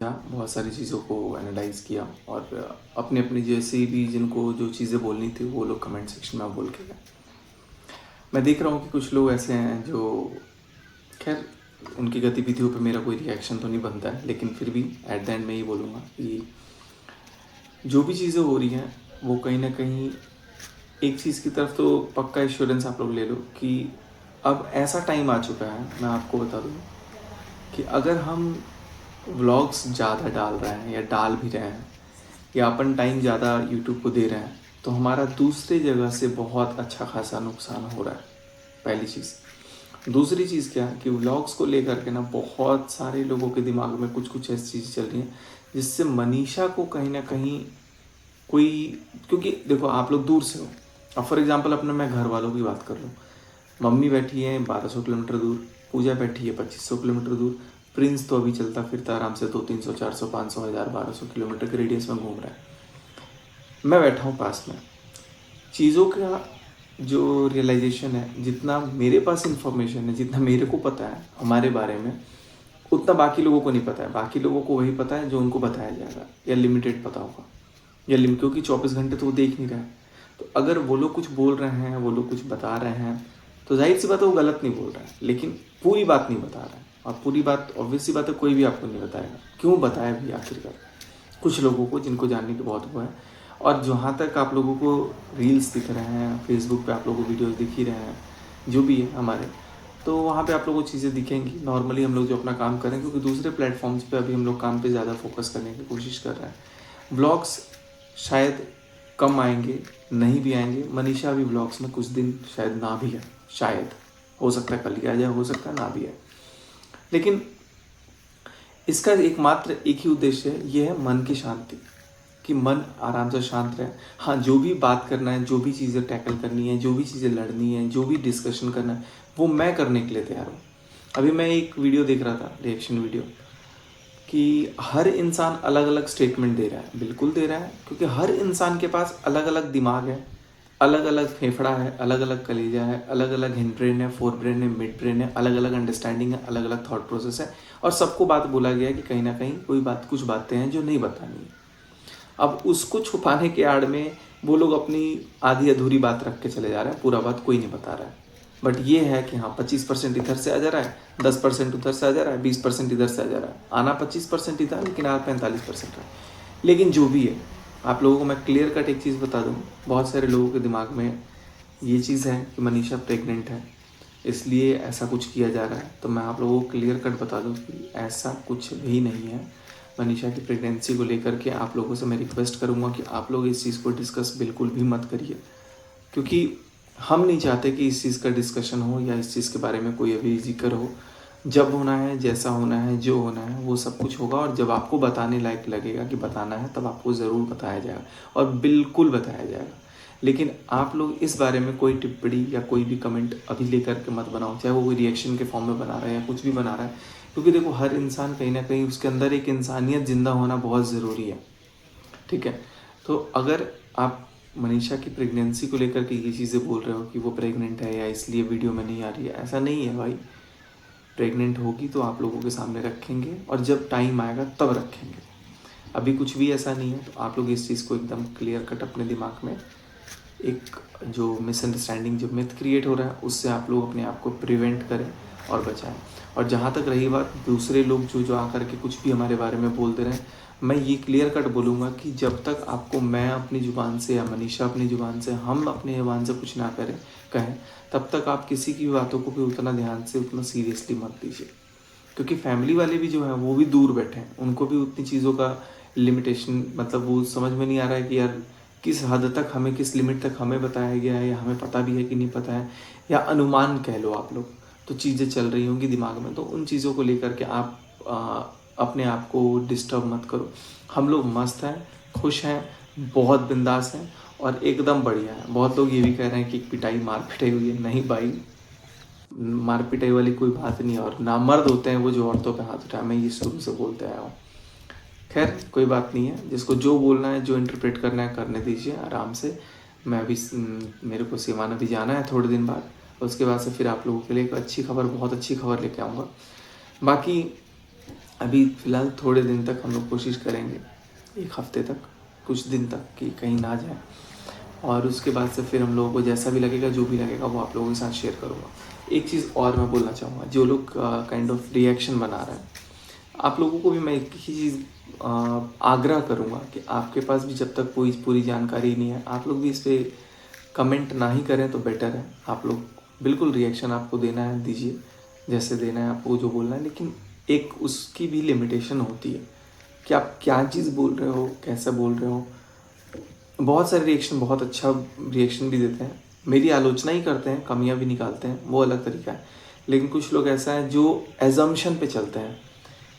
बहुत सारी चीज़ों को एनालाइज़ किया और अपनी अपनी जैसे भी जिनको जो चीज़ें बोलनी थी वो लोग कमेंट सेक्शन में बोल के गए। मैं देख रहा हूँ कि कुछ लोग ऐसे हैं जो खैर उनकी गतिविधियों पे मेरा कोई रिएक्शन तो नहीं बनता है, लेकिन फिर भी एट द एंड में ये बोलूँगा कि जो भी चीज़ें हो रही हैं वो कहीं ना कहीं एक चीज़ की तरफ तो पक्का एश्योरेंस आप लोग ले लो कि अब ऐसा टाइम आ चुका है, मैं आपको बता दूँ कि अगर हम व्लॉग्स ज़्यादा डाल रहे हैं या डाल भी रहे हैं या अपन टाइम ज़्यादा यूट्यूब को दे रहे हैं तो हमारा दूसरी जगह से बहुत अच्छा खासा नुकसान हो रहा है। पहली चीज़। दूसरी चीज़ क्या है कि व्लॉग्स को लेकर के ना बहुत सारे लोगों के दिमाग में कुछ कुछ ऐसी चीज़ें चल रही हैं जिससे मनीषा को कहीं ना कहीं कोई, क्योंकि देखो आप लोग दूर से हो। अब फॉर एग्जांपल अपने मैं घर वालों की बात कर लूँ, मम्मी बैठी है 1200 किलोमीटर दूर, पूजा बैठी है 2500 किलोमीटर दूर, प्रिंस तो अभी चलता फिरता आराम से 200 300 400 500 1000 1200 के रेडियस में घूम रहा है। मैं बैठा हूँ पास में। चीज़ों का जो रियलाइजेशन है, जितना मेरे पास इंफॉर्मेशन है, जितना मेरे को पता है हमारे बारे में, उतना बाकी लोगों को नहीं पता है। बाकी लोगों को वही पता है जो उनको बताया जाएगा या लिमिटेड पता होगा या क्योंकि 24 घंटे तो वो देख नहीं रहे हैं। तो अगर वो लोग कुछ बोल रहे हैं, वो लोग कुछ बता रहे हैं, तो जाहिर सी बात है वो गलत नहीं बोल रहे हैं, लेकिन पूरी बात नहीं बता रहे हैं। और पूरी बात ऑब्वियस सी बात है कोई भी आपको नहीं बताएगा, क्यों बताया भी आखिरकार कुछ लोगों को जिनको जानने की बहुत हुआ है। और जहाँ तक आप लोगों को रील्स दिख रहे हैं, फेसबुक पे आप लोगों को वीडियोस दिख ही रहे हैं, जो भी है हमारे, तो वहाँ पे आप लोगों को चीज़ें दिखेंगी। नॉर्मली हम लोग जो अपना काम करें, क्योंकि दूसरे प्लेटफॉर्म्स पे अभी हम लोग काम पे ज़्यादा फोकस करने की कोशिश कर रहे हैं। व्लॉग्स शायद कम आएंगे, नहीं भी आएंगे। मनीषा भी व्लॉग्स में कुछ दिन शायद ना भी है, शायद हो सकता है कल ही आ जाए, हो सकता है ना भी आए। लेकिन इसका एकमात्र एक ही उद्देश्य है, ये है मन की शांति, कि मन आराम से शांत रहे। हाँ, जो भी बात करना है, जो भी चीज़ें टैकल करनी है, जो भी चीज़ें लड़नी है, जो भी डिस्कशन करना है, वो मैं करने के लिए तैयार हूँ। अभी मैं एक वीडियो देख रहा था, रिएक्शन वीडियो, कि हर इंसान अलग अलग स्टेटमेंट दे रहा है। बिल्कुल दे रहा है, क्योंकि हर इंसान के पास अलग अलग दिमाग है, अलग अलग फेफड़ा है, अलग अलग कलेजा है, अलग अलग हिंड ब्रेन है, फोर ब्रेन है, मिड ब्रेन है, अलग अलग अंडरस्टैंडिंग है, अलग अलग थॉट प्रोसेस है। और सबको बात बोला गया है कि कहीं ना कहीं कोई बात, कुछ बातें हैं जो नहीं बतानी है। अब उसको छुपाने के आड़ में वो लोग अपनी आधी अधूरी बात रख के चले जा रहे हैं, पूरा बात कोई नहीं बता रहा है। बट ये है कि हाँ 25% इधर से आ जा रहा है, 10% उधर से आ जा रहा है, 20% इधर से आ जा रहा है। आना 25% ही था, लेकिन आ 45% है। लेकिन जो भी है, आप लोगों को मैं क्लियर कट एक चीज़ बता दूँ, बहुत सारे लोगों के दिमाग में ये चीज़ है कि मनीषा प्रेग्नेंट है, इसलिए ऐसा कुछ किया जा रहा है। तो मैं आप लोगों को क्लियर कट बता दूँ कि ऐसा कुछ भी नहीं है। मनीषा की प्रेगनेंसी को लेकर के आप लोगों से मैं रिक्वेस्ट करूँगा कि आप लोग इस चीज़ को डिस्कस बिल्कुल भी मत करिए, क्योंकि हम नहीं चाहते कि इस चीज़ का डिस्कशन हो या इस चीज़ के बारे में कोई अभी जिक्र हो। जब होना है, जैसा होना है, जो होना है वो सब कुछ होगा, और जब आपको बताने लायक लगेगा कि बताना है, तब आपको ज़रूर बताया जाएगा और बिल्कुल बताया जाएगा। लेकिन आप लोग इस बारे में कोई टिप्पणी या कोई भी कमेंट अभी लेकर के मत बनाओ, चाहे वो कोई रिएक्शन के फॉर्म में बना रहा है या कुछ भी बना रहा है। क्योंकि देखो, हर इंसान कहीं ना कहीं उसके अंदर एक इंसानियत जिंदा होना बहुत ज़रूरी है। ठीक है, तो अगर आप मनीषा की प्रेगनेंसी को लेकर के ये चीज़ें बोल रहे हो कि वो प्रेग्नेंट है या इसलिए वीडियो में नहीं आ रही है, ऐसा नहीं है भाई। प्रेग्नेंट होगी तो आप लोगों के सामने रखेंगे, और जब टाइम आएगा तब रखेंगे। अभी कुछ भी ऐसा नहीं है। तो आप लोग इस चीज़ को एकदम क्लियर कट अपने दिमाग में, एक जो मिसअंडरस्टैंडिंग, जो मिथ क्रिएट हो रहा है, उससे आप लोग अपने आप को प्रिवेंट करें और बचाएं। और जहाँ तक रही बात दूसरे लोग जो आकर के कुछ भी हमारे बारे में बोल दे रहे हैं, मैं ये क्लियर कट बोलूँगा कि जब तक आपको मैं अपनी ज़ुबान से या मनीषा अपनी ज़ुबान से, हम अपनी ज़ुबान से कुछ ना कहें, तब तक आप किसी की बातों को भी उतना ध्यान से, उतना सीरियसली मत लीजिए। क्योंकि फैमिली वाले भी जो हैं वो भी दूर बैठे हैं, उनको भी उतनी चीज़ों का लिमिटेशन, मतलब वो समझ में नहीं आ रहा है कि यार किस हद तक हमें, किस लिमिट तक हमें बताया गया है, या हमें पता भी है कि नहीं पता है, या अनुमान कह लो आप लोग। तो चीज़ें चल रही होंगी दिमाग में, तो उन चीज़ों को लेकर के आप अपने आप को डिस्टर्ब मत करो। हम लोग मस्त हैं, खुश हैं, बहुत बिंदास हैं और एकदम बढ़िया है। बहुत लोग ये भी कह रहे हैं कि पिटाई, मार पिटाई हुई है। नहीं भाई, मार पिटाई वाली कोई बात नहीं है। और नामर्द होते हैं वो जो औरतों पे हाथ उठाए, मैं ये शुरू से बोलते आया हूँ। खैर कोई बात नहीं है, जिसको जो बोलना है, जो इंटरप्रेट करना है करने दीजिए आराम से। मैं अभी मेरे को सिवाना भी जाना है थोड़े दिन बाद, उसके बाद से फिर आप लोगों के लिए एक अच्छी खबर, बहुत अच्छी खबर लेके आऊँगा। बाकी अभी फ़िलहाल थोड़े दिन तक हम लोग कोशिश करेंगे, 1 हफ़्ते तक, कुछ दिन तक, कि कहीं ना जाए, और उसके बाद से फिर हम लोगों को जैसा भी लगेगा, जो भी लगेगा, वो आप लोगों के साथ शेयर करूँगा। एक चीज़ और मैं बोलना चाहूँगा, जो लोग काइंड ऑफ रिएक्शन बना रहे हैं, आप लोगों को भी मैं एक ही चीज़ आग्रह करूँगा कि आपके पास भी जब तक कोई पूरी जानकारी नहीं है, आप लोग भी इस पर कमेंट ना ही करें तो बेटर है। आप लोग बिल्कुल रिएक्शन आपको देना है दीजिए, जैसे देना है आपको, जो बोलना है, लेकिन एक उसकी भी लिमिटेशन होती है कि आप क्या चीज़ बोल रहे हो, कैसे बोल रहे हो। बहुत सारे रिएक्शन बहुत अच्छा रिएक्शन भी देते हैं, मेरी आलोचना ही करते हैं, कमियां भी निकालते हैं, वो अलग तरीका है। लेकिन कुछ लोग ऐसा है जो एजम्पशन पे चलते हैं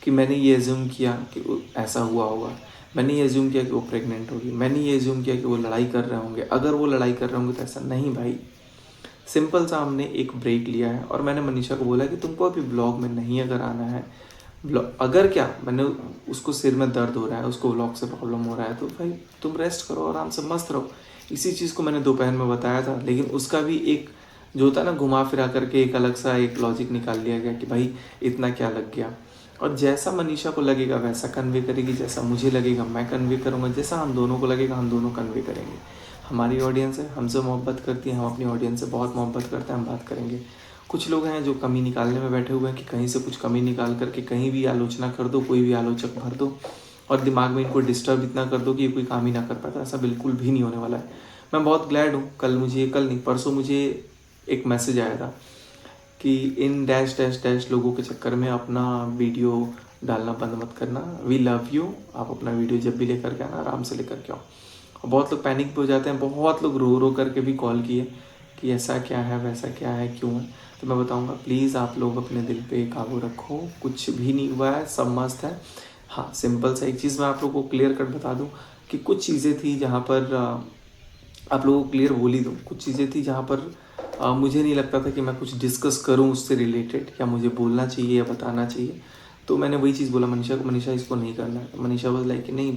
कि मैंने ये एज्यूम किया कि ऐसा हुआ होगा, मैंने ये एज्यूम किया कि वो प्रेग्नेंट होगी, मैंने ये एज्यूम किया कि वो लड़ाई कर रहे होंगे, अगर वो लड़ाई कर रहे होंगे तो ऐसा नहीं भाई। सिंपल सा हमने एक ब्रेक लिया है, और मैंने मनीषा को बोला कि तुमको अभी ब्लॉग में नहीं अगर आना है, अगर क्या मैंने उसको सिर में दर्द हो रहा है, उसको व्लॉग से प्रॉब्लम हो रहा है, तो भाई तुम रेस्ट करो, आराम से मस्त रहो। इसी चीज़ को मैंने दोपहर में बताया था, लेकिन उसका भी एक जो होता है ना, घुमा फिरा करके एक अलग सा एक लॉजिक निकाल लिया गया कि भाई इतना क्या लग गया। और जैसा मनीषा को लगेगा वैसा कन्वे करेगी, जैसा मुझे लगेगा मैं कन्वे करूँगा, जैसा हम दोनों को लगेगा हम दोनों कन्वे करेंगे। हमारी ऑडियंस है, हमसे मोहब्बत करती है, हम अपनी ऑडियंस से बहुत मोहब्बत करते हैं, हम बात करेंगे। कुछ लोग हैं जो कमी निकालने में बैठे हुए हैं कि कहीं से कुछ कमी निकाल करके कहीं भी आलोचना कर दो, कोई भी आलोचक भर दो, और दिमाग में इनको डिस्टर्ब इतना कर दो कि ये कोई काम ही ना कर पाता। ऐसा बिल्कुल भी नहीं होने वाला है। मैं बहुत ग्लैड हूँ, कल नहीं परसों मुझे एक मैसेज आया था कि इन डैश डैश डैश लोगों के चक्कर में अपना वीडियो डालना बंद मत करना, वी लव यू, आप अपना वीडियो जब भी लेकर के आना, आराम से लेकर के आओ। और बहुत लोग पैनिक पे हो जाते हैं, बहुत लोग रो रो करके भी कॉल किए कि ऐसा क्या है, वैसा क्या है, क्यों है। तो मैं बताऊंगा, प्लीज़ आप लोग अपने दिल पे काबू रखो, कुछ भी नहीं हुआ है, सब मस्त है। हाँ, सिंपल सा एक चीज़ मैं आप लोगों को क्लियर कट बता दूं कि कुछ चीज़ें थी जहाँ पर आप लोगों को क्लियर बोल ही दूँ, कुछ चीज़ें थी जहाँ पर मुझे नहीं लगता था कि मैं कुछ डिस्कस करूँ उससे रिलेटेड, या मुझे बोलना चाहिए या बताना चाहिए। तो मैंने वही चीज़ बोला मनीषा को, मनीषा इसको नहीं करना है। तो मनीषा वाज लाइक कि नहीं,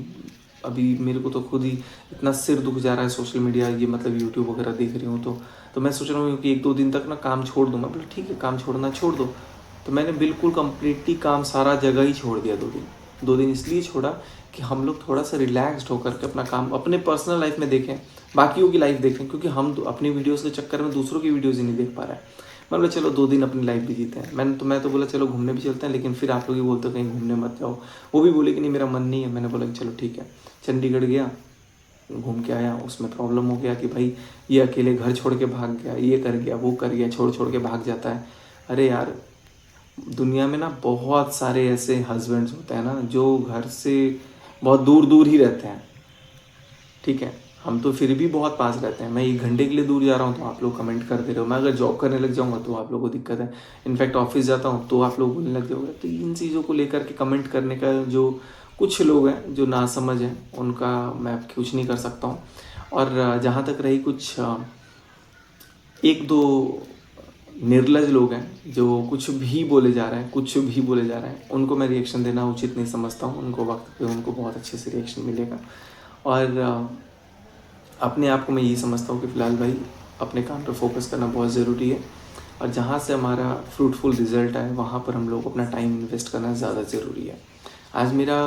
अभी मेरे को तो खुद ही इतना सिर दुख जा रहा है सोशल मीडिया, ये मतलब यूट्यूब वगैरह देख रही हूँ, तो मैं सोच रहा हूँ कि 1-2 दिन तक ना काम छोड़ दूँ। मैं बोला ठीक है, काम छोड़ना छोड़ दो। तो मैंने बिल्कुल कम्प्लीटली काम सारा जगह ही छोड़ दिया 2 दिन इसलिए छोड़ा कि हम लोग थोड़ा सा रिलैक्सड होकर के अपना काम अपने पर्सनल लाइफ में देखें, बाकियों की लाइफ देखें, क्योंकि हम अपनी वीडियोस के चक्कर में दूसरों की वीडियोस ही नहीं देख पा रहे हैं। मैं बोला चलो 2 दिन अपनी लाइफ भी जीते हैं। मैं तो बोला चलो घूमने भी चलते हैं, लेकिन फिर आप लोग ही बोलते हो कहीं घूमने मत जाओ। वो भी बोले कि नहीं मेरा मन नहीं है। मैंने बोला कि चलो ठीक है, चंडीगढ़ गया, घूम के आया। उसमें प्रॉब्लम हो गया कि भाई ये अकेले घर छोड़ के भाग गया, ये कर गया, वो कर गया, छोड़ छोड़ के भाग जाता है। अरे यार, दुनिया में ना बहुत सारे ऐसे हस्बैंड्स होते हैं ना जो घर से बहुत दूर दूर ही रहते हैं, ठीक है। हम तो फिर भी बहुत पास रहते हैं। मैं 1 घंटे के लिए दूर जा रहा हूँ तो आप लोग कमेंट कर दे रहे हो। मैं अगर जॉब करने लग जाऊँगा तो आप लोगों को दिक्कत है। इनफैक्ट ऑफिस जाता हूँ तो आप लोग बोलने लग जाओगे। तो इन चीज़ों को लेकर के कमेंट करने का जो कुछ लोग हैं जो नासमझ हैं, उनका मैं कुछ नहीं कर सकता हूँ। और जहाँ तक रही कुछ 1-2 निर्लज लोग हैं जो कुछ भी बोले जा रहे हैं, कुछ भी बोले जा रहे हैं, उनको मैं रिएक्शन देना उचित नहीं समझता हूँ। उनको वक्त पे उनको बहुत अच्छे से रिएक्शन मिलेगा। और अपने आप को मैं यही समझता हूँ कि फ़िलहाल भाई अपने काम पर फोकस करना बहुत ज़रूरी है, और जहाँ से हमारा फ्रूटफुल रिजल्ट आए वहाँ पर हम लोग अपना टाइम इन्वेस्ट करना ज़्यादा ज़रूरी है। आज मेरा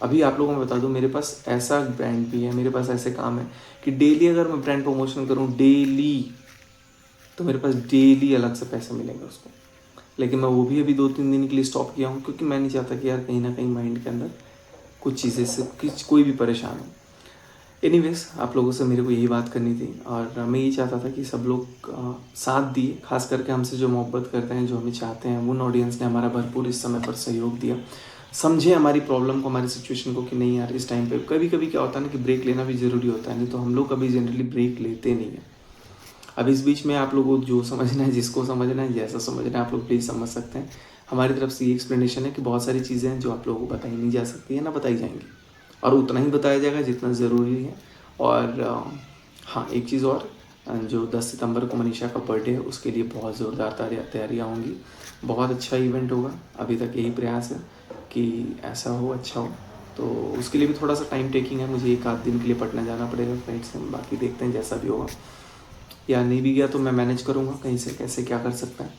अभी आप लोगों को बता दूँ, मेरे पास ऐसा ब्रांड भी है, मेरे पास ऐसे काम है कि डेली अगर मैं ब्रांड प्रमोशन करूँ डेली, तो मेरे पास डेली अलग से पैसे मिलेंगे उसको। लेकिन मैं वो भी अभी 2-3 दिन के लिए स्टॉप किया हूँ, क्योंकि मैं नहीं चाहता कि यार कहीं ना कहीं माइंड के अंदर कुछ चीज़ें से कोई भी परेशान हो। एनीवेज, आप लोगों से मेरे को यही बात करनी थी, और मैं यही चाहता था कि सब लोग साथ दिए, खास करके हमसे जो मोहब्बत करते हैं, जो हमें चाहते हैं, उन ऑडियंस ने हमारा भरपूर इस समय पर सहयोग दिया। समझे हमारी प्रॉब्लम को, हमारी सिचुएशन को कि नहीं यार इस टाइम पे कभी कभी क्या होता है ना कि ब्रेक लेना भी ज़रूरी होता है, नहीं तो हम लोग कभी जनरली ब्रेक लेते नहीं हैं। अब इस बीच में आप लोगों को जो समझना है, जिसको समझना है, जैसा समझना है, आप लोग प्लीज़ समझ सकते हैं। हमारी तरफ से ये एक्सप्लेनेशन है कि बहुत सारी चीज़ें हैं जो आप लोगों को बताई नहीं जा सकती है, ना बताई जाएंगी, और उतना ही बताया जाएगा जितना ज़रूरी है। और हाँ, एक चीज़ और, जो 10 सितंबर को मनीषा का बर्थडे है, उसके लिए बहुत ज़ोरदार तैयारियाँ होंगी। बहुत अच्छा इवेंट होगा। अभी तक यही प्रयास है कि ऐसा हो, अच्छा हो। तो उसके लिए भी थोड़ा सा टाइम टेकिंग है, मुझे 1-8 दिन के लिए पटना जाना पड़ेगा फ्लाइट से। बाकी देखते हैं जैसा भी होगा, या नहीं भी गया तो मैं मैनेज करूँगा कहीं से कैसे क्या कर सकता है।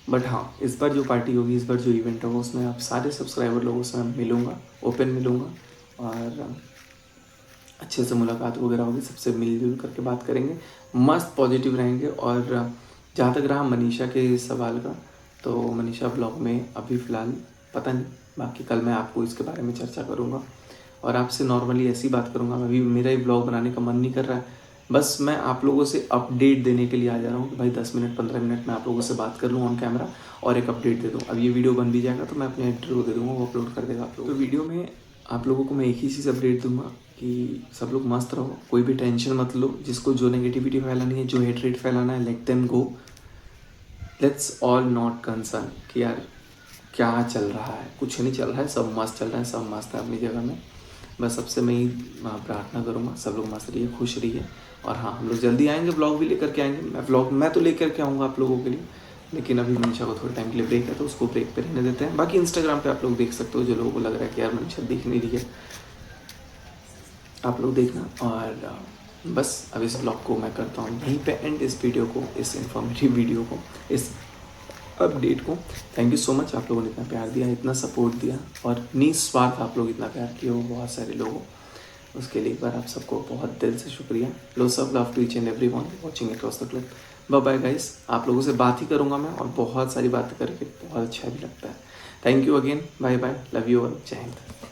बट हाँ, इस बार जो पार्टी होगी, इस बार जो इवेंट होगा, उसमें आप सारे सब्सक्राइबर लोगों से मैं मिलूँगा, ओपन मिलूँगा और अच्छे से मुलाकात वगैरह होगी, सबसे मिलजुल करके बात करेंगे, मस्त पॉजिटिव रहेंगे। और जहाँ तक रहा मनीषा के सवाल का, तो मनीषा ब्लॉग में अभी फ़िलहाल पता नहीं, बाकी कल मैं आपको इसके बारे में चर्चा करूँगा और आपसे नॉर्मली ऐसी बात करूँगा। अभी मेरा ही ब्लॉग बनाने का मन नहीं कर रहा है, बस मैं आप लोगों से अपडेट देने के लिए आ जा रहा हूँ कि भाई 10 मिनट 15 मिनट में आप लोगों से बात कर लूँ ऑन कैमरा और एक अपडेट दे दूँ। अब ये वीडियो बन भी जाएगा तो मैं अपने एडिटर को दे दूँगा, वो अपलोड कर देगा आप लोग। तो वीडियो में आप लोगों को मैं एक ही चीज़ अपडेट दूंगा कि सब लोग मस्त रहो, कोई भी टेंशन मत लो। जिसको जो नेगेटिविटी फैलानी है, जो हेटरेट फैलाना है, let them go. Let's all not concern कि यार क्या चल रहा है, कुछ नहीं चल रहा है, सब मस्त चल रहा है, सब मस्त है अपनी जगह में। बस सबसे मैं ही प्रार्थना करूँगा, सब लोग मस्त रहिए, खुश रहिए। और हाँ, हम लोग जल्दी आएंगे, ब्लॉग भी लेकर के आएंगे। मैं तो लेकर के आऊँगा आप लोगों के लिए, लेकिन अभी मनीषा को थोड़े टाइम के लिए ब्रेक है तो उसको ब्रेक पे रहने देते हैं। बाकी इंस्टाग्राम पे आप लोग देख सकते हो, जो लोगों को लग रहा है कि यार मनीषा दिख नहीं रही है, आप लोग देखना। और बस अब इस ब्लॉग को मैं करता हूँ यहीं पे एंड, इस वीडियो को, इस इन्फॉर्मेटिव वीडियो को, इस अपडेट को। थैंक यू सो मच, आप लोगों ने इतना प्यार दिया, इतना सपोर्ट दिया और निस्वार्थ आप लोग इतना प्यार किए हो बहुत सारे लोगों, उसके लिए एक बार आप सबको बहुत दिल से शुक्रिया। Lots of love to each and every one watching across the clip. Bye bye guys, आप लोगों से बात ही करूँगा मैं और बहुत सारी बातें करके बहुत अच्छा भी लगता है। Thank you again, bye bye, love you all, जय हिंद।